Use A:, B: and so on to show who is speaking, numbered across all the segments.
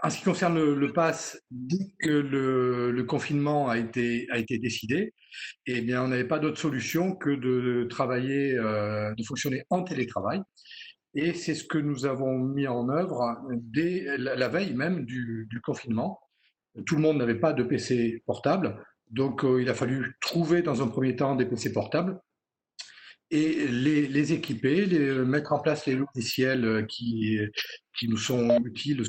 A: En ce qui concerne le pass, dès que le confinement a été décidé, eh bien, on n'avait pas d'autre solution que de travailler, de fonctionner en télétravail. Et c'est ce que nous avons mis en œuvre dès la veille même du confinement. Tout le monde n'avait pas de PC portable, donc il a fallu trouver dans un premier temps des PC portables et les équiper, mettre en place les logiciels qui nous sont utiles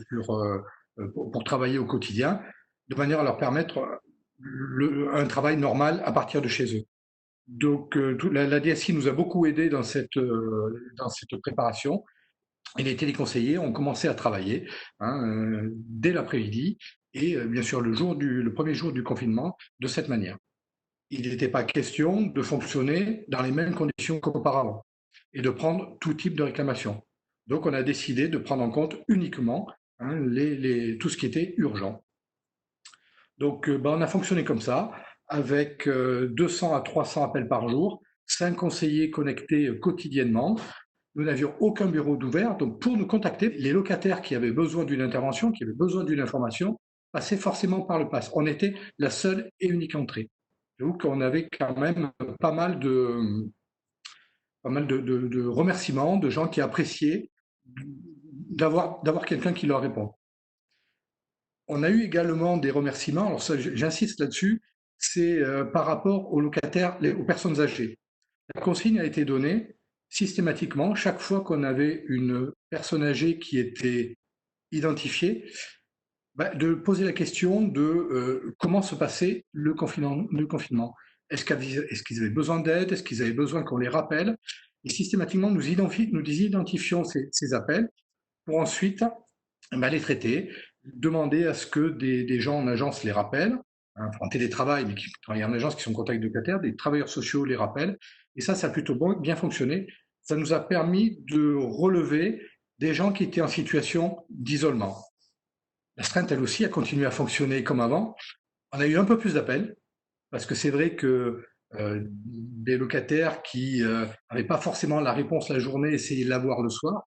A: pour travailler au quotidien, de manière à leur permettre un travail normal à partir de chez eux. Donc la DSI nous a beaucoup aidé dans cette préparation et les téléconseillers ont commencé à travailler, hein, dès l'après-midi et bien sûr le premier jour du confinement de cette manière. Il n'était pas question de fonctionner dans les mêmes conditions qu'auparavant et de prendre tout type de réclamation. Donc on a décidé de prendre en compte uniquement, hein, tout ce qui était urgent. Donc on a fonctionné comme ça, avec 200 à 300 appels par jour, 5 conseillers connectés quotidiennement. Nous n'avions aucun bureau d'ouvert, donc pour nous contacter, les locataires qui avaient besoin d'une intervention, qui avaient besoin d'une information, passaient forcément par le pass. On était la seule et unique entrée. J'avoue qu'on avait quand même pas mal de remerciements, de gens qui appréciaient d'avoir quelqu'un qui leur répond. On a eu également des remerciements, alors ça j'insiste là-dessus, c'est par rapport aux locataires, aux personnes âgées. La consigne a été donnée systématiquement, chaque fois qu'on avait une personne âgée qui était identifiée, de poser la question de comment se passait le confinement. Est-ce qu'ils avaient besoin d'aide? Est-ce qu'ils avaient besoin qu'on les rappelle? Et systématiquement, nous identifions ces appels pour ensuite les traiter, demander à ce que des gens en agence les rappellent, hein, en télétravail, mais qui travaillent en agence, qui sont en contact avec des locataires, des travailleurs sociaux les rappellent. Et ça a plutôt bien fonctionné. Ça nous a permis de relever des gens qui étaient en situation d'isolement. L'astreinte, elle aussi, a continué à fonctionner comme avant. On a eu un peu plus d'appels, parce que c'est vrai que des locataires qui n'avaient pas forcément la réponse la journée essayaient de l'avoir le soir.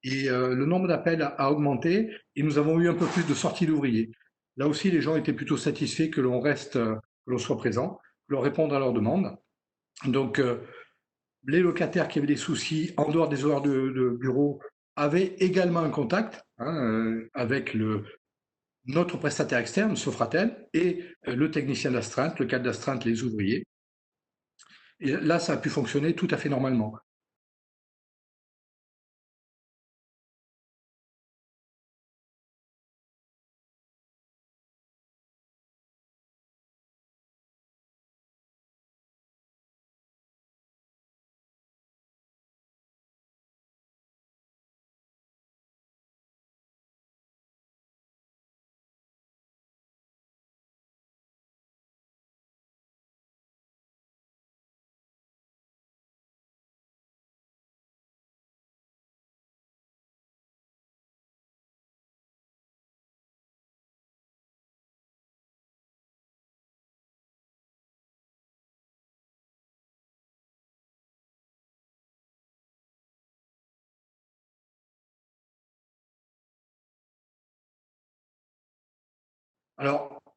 A: Et le nombre d'appels a augmenté et nous avons eu un peu plus de sorties d'ouvriers. Là aussi, les gens étaient plutôt satisfaits que l'on reste, que l'on soit présent, que l'on réponde à leurs demandes. Donc, les locataires qui avaient des soucis en dehors des horaires de bureau avaient également un contact, hein, avec notre prestataire externe, Sofratel, et le technicien d'astreinte, le cadre d'astreinte, les ouvriers. Et là, ça a pu fonctionner tout à fait normalement. Alors,